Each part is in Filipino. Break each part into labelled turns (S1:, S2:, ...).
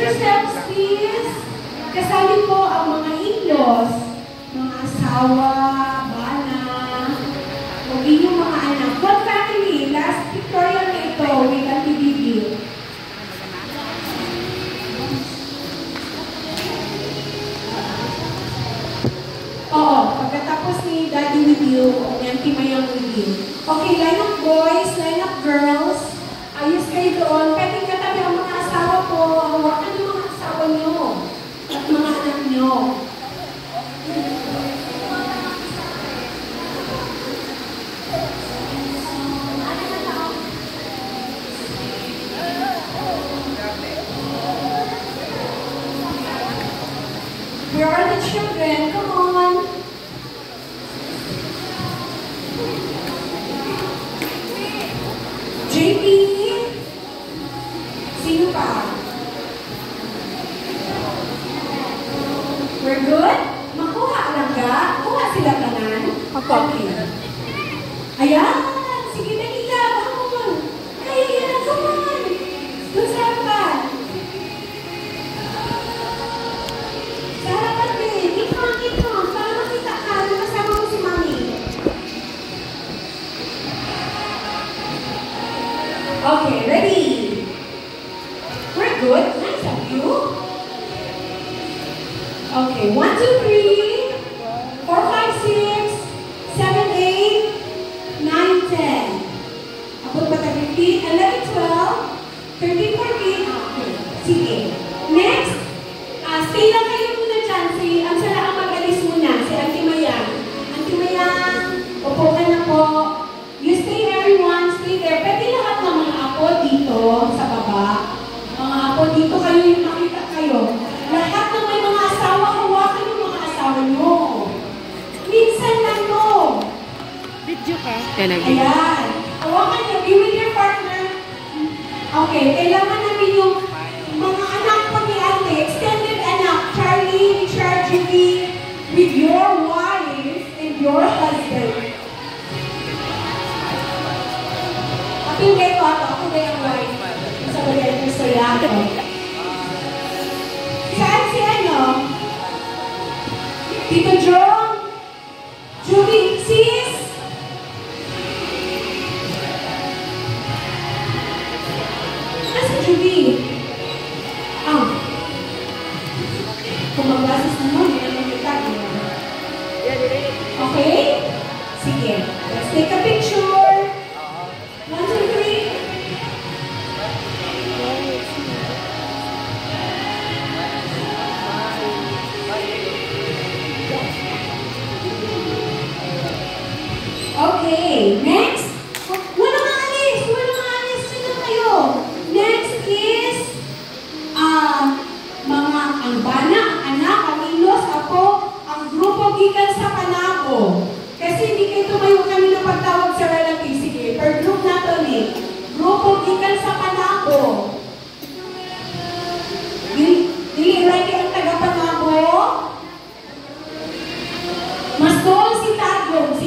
S1: yourselves, please. Kasali po ang mga in-laws, mga asawa, bana, o inyong mga anak. What family? Last pictorial na ito with Auntie Bibi. Oo, pagkatapos ni Daddy with you, o ni Auntie Mayang with you. Okay, line up boys, line up girls. Ayos kayo doon. Pwede katabi ang mga asawa po. Hawakan yung mga asawa nyo at mga anak nyo. Where are the children? Come on. JP? Sino pa? We're good? Makuha lang ka? Kuha sila kanan? Okay. Ayan! Sige na nila! Come on! Kaya yan! Come on! Doon sa harapan! Sa harapan din! Keep on! Para makita ka na kasama mo si Mami. Okay, ready? We're good. Nice of you. Okay, 1, 2, 3, 4, 5, 6, 7, 8, 9, 10. Abot ba tayo 15, 11, 12, 13, 14. Okay, sige. Next, stay lang kayo muna dyan. Ang sala ang mag-alis muna. Si Auntie Mayang. Auntie Mayang, upo ka na po. You stay everyone, stay there. Pwede lahat ng mga apo dito sa baba. Mga apo dito kayo yung makita kayo. Lahat ng may mga asawa, hawakan yung mga asawa nyo. Minsan lang no.
S2: Video ka?
S1: Ayan. Hawakan nyo. Be with your partner. Okay. Kailangan namin yung mga anak pa ni ate, extended anak, Charlie, Richard, Judy, with your wife and your husband. Pinday ko ako na yung wife. Sa bagay ko sa yato. Saan si ano? Tito John? Judy, sis? Nasa Judy? Kung magbasis naman, hindi naman kita. Okay? Sige. Let's take a picture. 1, 2, 3. Okay, next. Walang alis. Sino kayo? Next is mga ang bana, ang anak, ang ilos, ako, ang grupo gikan sa Panabo. Kasi hindi kayo tumayo kami na pagtawag sa relative. Sige, per group na to ni. Grupo gikan sa Panabo. Dili ready ang taga Panabo. Mas doon si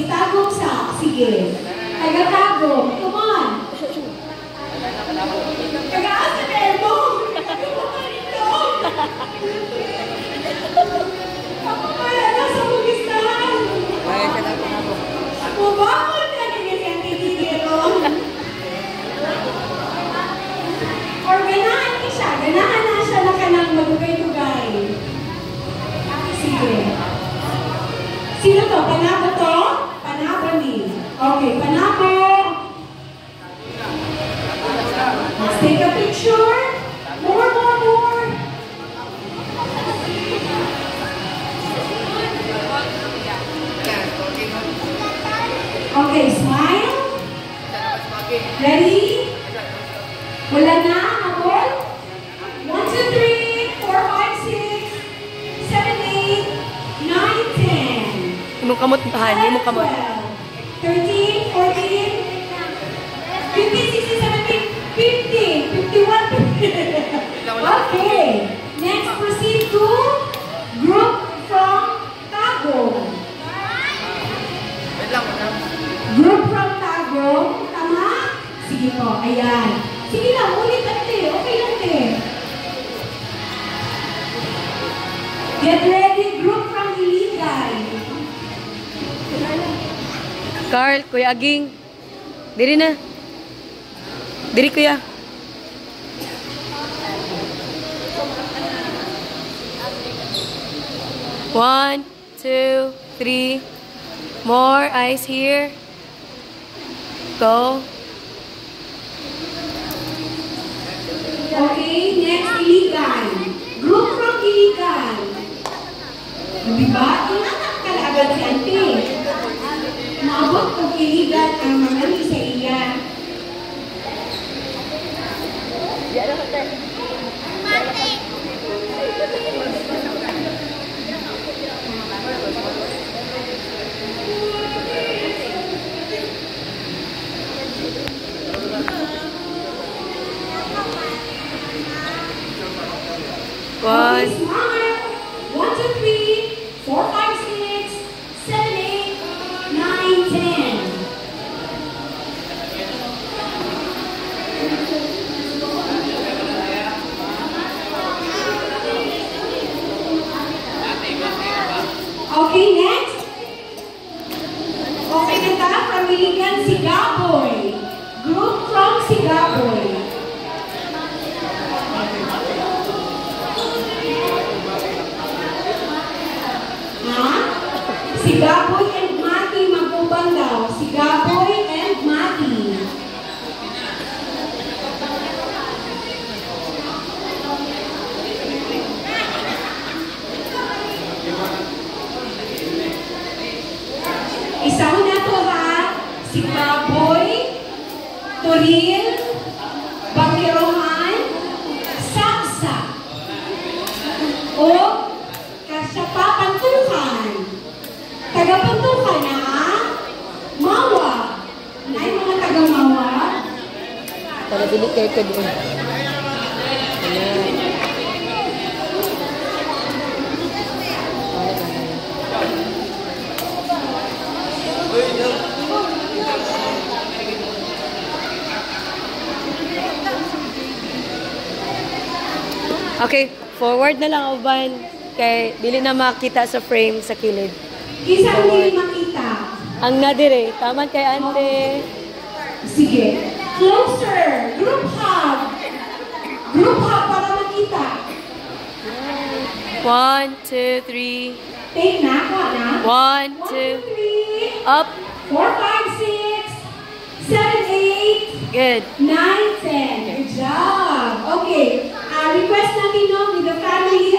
S1: Tagong sa. Sige. Taga Tagong. Come on. Taga Asademo. Ako kaya nasa Bugistan. Mabakot na nagiging titiro. Or ganahan niya siya. Ganahan na siya na kanang magugay-tugay. Sige. Sino to? Panabo to? Panabo ni. Okay, Panabo. Let's take a picture. More. Okay, smile. Ready? Wala na, habol? 1, 2, 3, 4, 5, 6, 7, 8, 9, 10.
S2: Imong kamot, Hani, imong kamot.
S1: 13, 14, 15, 16, 17, 50, 51, 50. Okay. Next, proceed to group from Tagong. Group from Tagong. Tama? Sige po. Ayan. Sige lang. Ulit ate. Okay lang te. Get ready, group from Iligan.
S2: Carl, Kuya Aging. Diri na. Diri, Kuya. One, two, three. More eyes here. Go.
S1: Okay, next Iligan. Group from Iligan. Diba? Kalagad si Ante. Maabot kong Iligan ang mga sa iya.
S2: One.
S1: Okay, smile. 1, 2, 3, 4, 5, 6, 7, 8, 9, 10. Okay, next. Okay, kanta from Iligan, Sigaboy. Group from Sigaboy. Ha? Sigaboy and Mati magubang daw. Sigaboy and Mati. Isaw na to ha. Sigaboy, Toril, Bangirohan, Saksa. O Kasyapa Pantukan. Taga-Pantukan na ha? Mawa. Ay, mga taga-Mawa.
S2: Para dili kayo ka doon. Okay, forward na lang uban kay dili na makita sa frame sa kilid.
S1: Isa ang hindi makita.
S2: Ang nadire, taman kay ante.
S1: Sige. Closer. Group hug. Group hug para makita.
S2: 1, 2, 3.
S1: Take na, ko na.
S2: 1, 2,
S1: 2, 3,
S2: up.
S1: 4, 5, 6, 7, 8,
S2: Good.
S1: 9, 10. Good job. Okay. Request natin no, with the family